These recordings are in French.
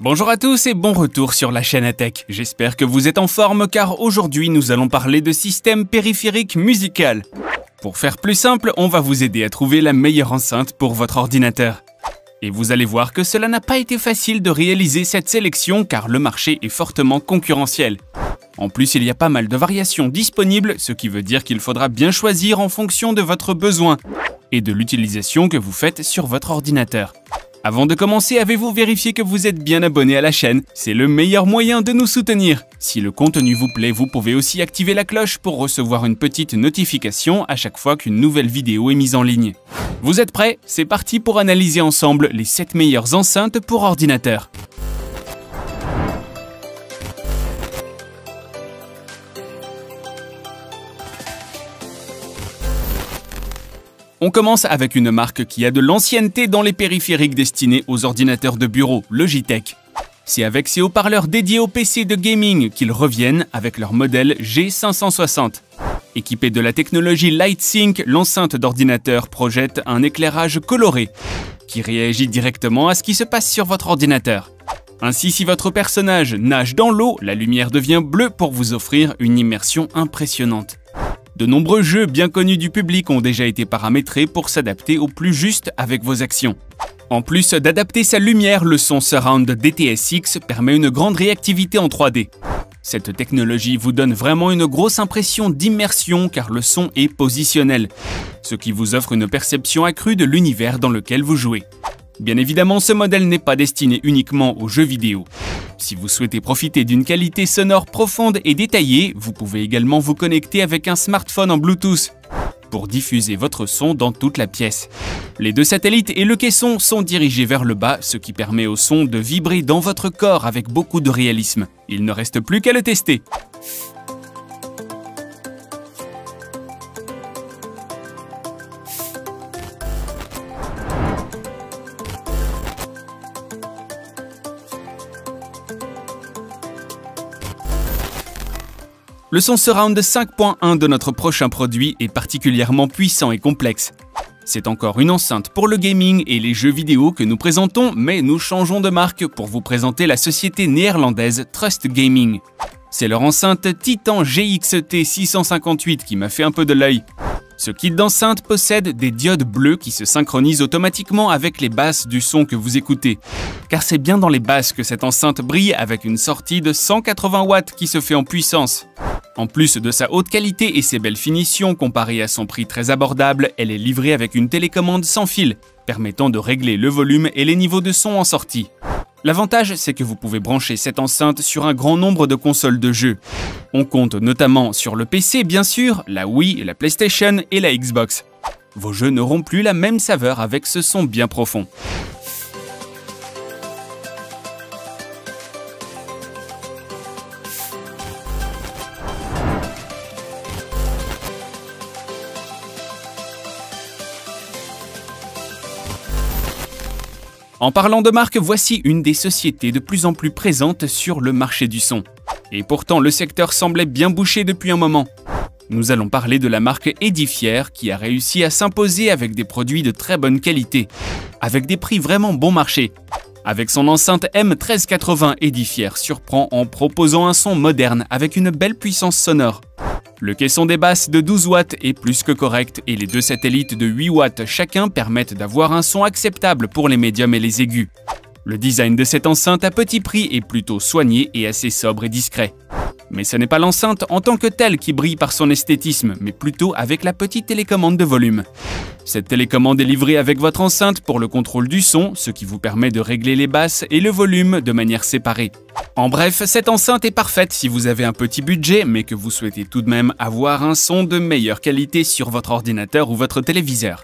Bonjour à tous et bon retour sur la chaîne Tech. J'espère que vous êtes en forme car aujourd'hui nous allons parler de système périphérique musical. Pour faire plus simple, on va vous aider à trouver la meilleure enceinte pour votre ordinateur. Et vous allez voir que cela n'a pas été facile de réaliser cette sélection car le marché est fortement concurrentiel. En plus, il y a pas mal de variations disponibles, ce qui veut dire qu'il faudra bien choisir en fonction de votre besoin et de l'utilisation que vous faites sur votre ordinateur. Avant de commencer, avez-vous vérifié que vous êtes bien abonné à la chaîne? C'est le meilleur moyen de nous soutenir. Si le contenu vous plaît, vous pouvez aussi activer la cloche pour recevoir une petite notification à chaque fois qu'une nouvelle vidéo est mise en ligne. Vous êtes prêts? C'est parti pour analyser ensemble les 7 meilleures enceintes pour ordinateur. On commence avec une marque qui a de l'ancienneté dans les périphériques destinés aux ordinateurs de bureau, Logitech. C'est avec ces haut-parleurs dédiés aux PC de gaming qu'ils reviennent avec leur modèle G560. Équipée de la technologie LightSync, l'enceinte d'ordinateur projette un éclairage coloré qui réagit directement à ce qui se passe sur votre ordinateur. Ainsi, si votre personnage nage dans l'eau, la lumière devient bleue pour vous offrir une immersion impressionnante. De nombreux jeux bien connus du public ont déjà été paramétrés pour s'adapter au plus juste avec vos actions. En plus d'adapter sa lumière, le son Surround DTS:X permet une grande réactivité en 3D. Cette technologie vous donne vraiment une grosse impression d'immersion car le son est positionnel, ce qui vous offre une perception accrue de l'univers dans lequel vous jouez. Bien évidemment, ce modèle n'est pas destiné uniquement aux jeux vidéo. Si vous souhaitez profiter d'une qualité sonore profonde et détaillée, vous pouvez également vous connecter avec un smartphone en Bluetooth pour diffuser votre son dans toute la pièce. Les deux satellites et le caisson sont dirigés vers le bas, ce qui permet au son de vibrer dans votre corps avec beaucoup de réalisme. Il ne reste plus qu'à le tester. Le son Surround 5.1 de notre prochain produit est particulièrement puissant et complexe. C'est encore une enceinte pour le gaming et les jeux vidéo que nous présentons, mais nous changeons de marque pour vous présenter la société néerlandaise Trust Gaming. C'est leur enceinte Titan GXT 658 qui m'a fait un peu de l'œil. Ce kit d'enceinte possède des diodes bleues qui se synchronisent automatiquement avec les basses du son que vous écoutez. Car c'est bien dans les basses que cette enceinte brille avec une sortie de 180 watts qui se fait en puissance. En plus de sa haute qualité et ses belles finitions comparées à son prix très abordable, elle est livrée avec une télécommande sans fil, permettant de régler le volume et les niveaux de son en sortie. L'avantage, c'est que vous pouvez brancher cette enceinte sur un grand nombre de consoles de jeux. On compte notamment sur le PC bien sûr, la Wii, la PlayStation et la Xbox. Vos jeux n'auront plus la même saveur avec ce son bien profond. En parlant de marque, voici une des sociétés de plus en plus présentes sur le marché du son. Et pourtant, le secteur semblait bien bouché depuis un moment. Nous allons parler de la marque Edifier qui a réussi à s'imposer avec des produits de très bonne qualité, avec des prix vraiment bon marché. Avec son enceinte M1380, Edifier surprend en proposant un son moderne avec une belle puissance sonore. Le caisson des basses de 12 watts est plus que correct et les deux satellites de 8 watts chacun permettent d'avoir un son acceptable pour les médiums et les aigus. Le design de cette enceinte à petit prix est plutôt soigné et assez sobre et discret. Mais ce n'est pas l'enceinte en tant que telle qui brille par son esthétisme, mais plutôt avec la petite télécommande de volume. Cette télécommande est livrée avec votre enceinte pour le contrôle du son, ce qui vous permet de régler les basses et le volume de manière séparée. En bref, cette enceinte est parfaite si vous avez un petit budget, mais que vous souhaitez tout de même avoir un son de meilleure qualité sur votre ordinateur ou votre téléviseur.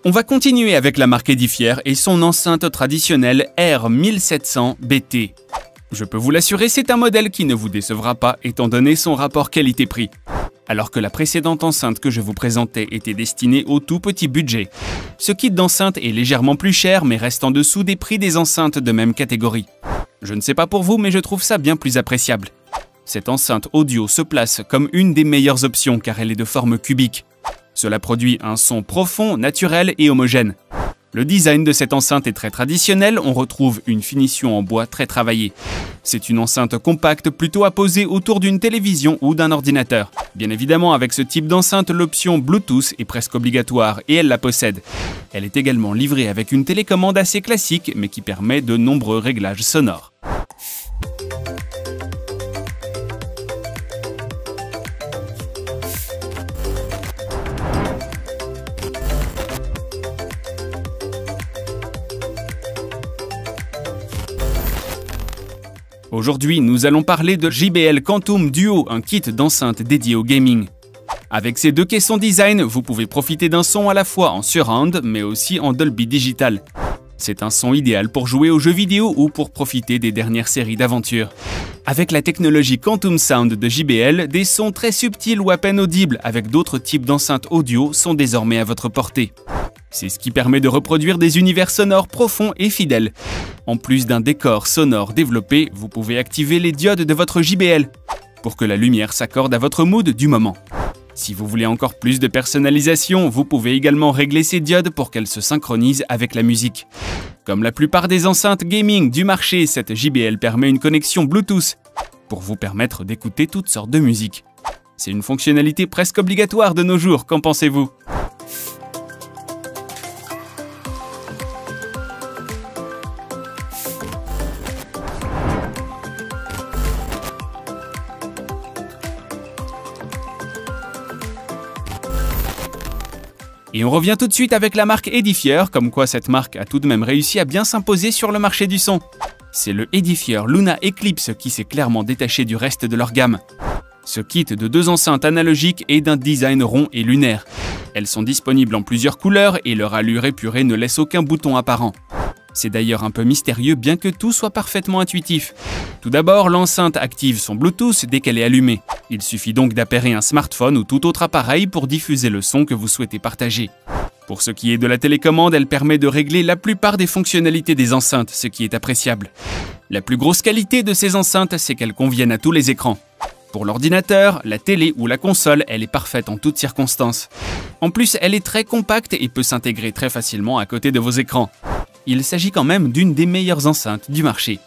On va continuer avec la marque Edifier et son enceinte traditionnelle R1700 BT. Je peux vous l'assurer, c'est un modèle qui ne vous décevra pas étant donné son rapport qualité-prix. Alors que la précédente enceinte que je vous présentais était destinée au tout petit budget. Ce kit d'enceinte est légèrement plus cher mais reste en dessous des prix des enceintes de même catégorie. Je ne sais pas pour vous mais je trouve ça bien plus appréciable. Cette enceinte audio se place comme une des meilleures options car elle est de forme cubique. Cela produit un son profond, naturel et homogène. Le design de cette enceinte est très traditionnel, on retrouve une finition en bois très travaillée. C'est une enceinte compacte plutôt à poser autour d'une télévision ou d'un ordinateur. Bien évidemment, avec ce type d'enceinte, l'option Bluetooth est presque obligatoire et elle la possède. Elle est également livrée avec une télécommande assez classique mais qui permet de nombreux réglages sonores. Aujourd'hui, nous allons parler de JBL Quantum Duo, un kit d'enceinte dédié au gaming. Avec ces deux caissons design, vous pouvez profiter d'un son à la fois en surround, mais aussi en Dolby Digital. C'est un son idéal pour jouer aux jeux vidéo ou pour profiter des dernières séries d'aventures. Avec la technologie Quantum Sound de JBL, des sons très subtils ou à peine audibles avec d'autres types d'enceintes audio sont désormais à votre portée. C'est ce qui permet de reproduire des univers sonores profonds et fidèles. En plus d'un décor sonore développé, vous pouvez activer les diodes de votre JBL pour que la lumière s'accorde à votre mood du moment. Si vous voulez encore plus de personnalisation, vous pouvez également régler ces diodes pour qu'elles se synchronisent avec la musique. Comme la plupart des enceintes gaming du marché, cette JBL permet une connexion Bluetooth pour vous permettre d'écouter toutes sortes de musique. C'est une fonctionnalité presque obligatoire de nos jours, qu'en pensez-vous ? Et on revient tout de suite avec la marque Edifier, comme quoi cette marque a tout de même réussi à bien s'imposer sur le marché du son. C'est le Edifier Luna Eclipse qui s'est clairement détaché du reste de leur gamme. Ce kit de deux enceintes analogiques est d'un design rond et lunaire. Elles sont disponibles en plusieurs couleurs et leur allure épurée ne laisse aucun bouton apparent. C'est d'ailleurs un peu mystérieux bien que tout soit parfaitement intuitif. Tout d'abord, l'enceinte active son Bluetooth dès qu'elle est allumée. Il suffit donc d'appairer un smartphone ou tout autre appareil pour diffuser le son que vous souhaitez partager. Pour ce qui est de la télécommande, elle permet de régler la plupart des fonctionnalités des enceintes, ce qui est appréciable. La plus grosse qualité de ces enceintes, c'est qu'elles conviennent à tous les écrans. Pour l'ordinateur, la télé ou la console, elle est parfaite en toutes circonstances. En plus, elle est très compacte et peut s'intégrer très facilement à côté de vos écrans. Il s'agit quand même d'une des meilleures enceintes du marché.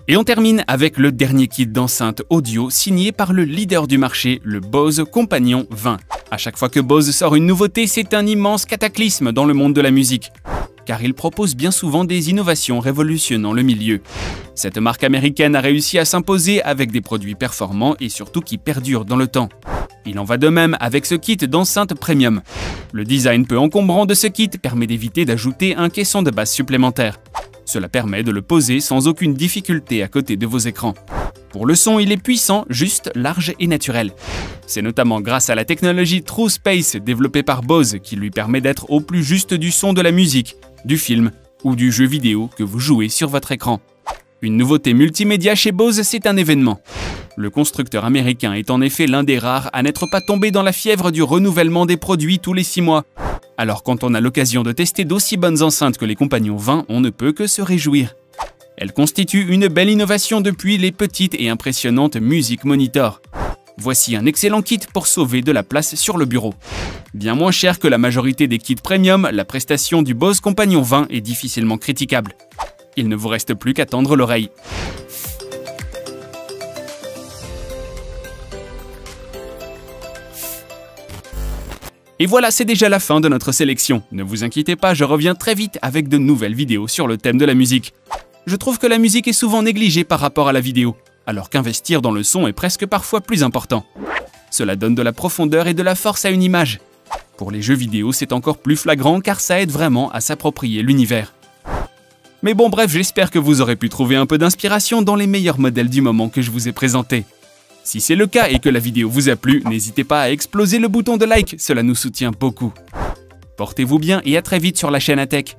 Et on termine avec le dernier kit d'enceinte audio signé par le leader du marché, le Bose Companion 20. À chaque fois que Bose sort une nouveauté, c'est un immense cataclysme dans le monde de la musique. Car il propose bien souvent des innovations révolutionnant le milieu. Cette marque américaine a réussi à s'imposer avec des produits performants et surtout qui perdurent dans le temps. Il en va de même avec ce kit d'enceinte premium. Le design peu encombrant de ce kit permet d'éviter d'ajouter un caisson de basse supplémentaire. Cela permet de le poser sans aucune difficulté à côté de vos écrans. Pour le son, il est puissant, juste, large et naturel. C'est notamment grâce à la technologie True Space développée par Bose qui lui permet d'être au plus juste du son de la musique, du film ou du jeu vidéo que vous jouez sur votre écran. Une nouveauté multimédia chez Bose, c'est un événement. Le constructeur américain est en effet l'un des rares à n'être pas tombé dans la fièvre du renouvellement des produits tous les 6 mois. Alors quand on a l'occasion de tester d'aussi bonnes enceintes que les Companions 20, on ne peut que se réjouir. Elles constituent une belle innovation depuis les petites et impressionnantes Music Monitor. Voici un excellent kit pour sauver de la place sur le bureau. Bien moins cher que la majorité des kits premium, la prestation du Bose Companion 20 est difficilement critiquable. Il ne vous reste plus qu'à tendre l'oreille. Et voilà, c'est déjà la fin de notre sélection. Ne vous inquiétez pas, je reviens très vite avec de nouvelles vidéos sur le thème de la musique. Je trouve que la musique est souvent négligée par rapport à la vidéo, alors qu'investir dans le son est presque parfois plus important. Cela donne de la profondeur et de la force à une image. Pour les jeux vidéo, c'est encore plus flagrant car ça aide vraiment à s'approprier l'univers. Mais bon bref, j'espère que vous aurez pu trouver un peu d'inspiration dans les meilleurs modèles du moment que je vous ai présentés. Si c'est le cas et que la vidéo vous a plu, n'hésitez pas à exploser le bouton de like, cela nous soutient beaucoup. Portez-vous bien et à très vite sur la chaîne ATech.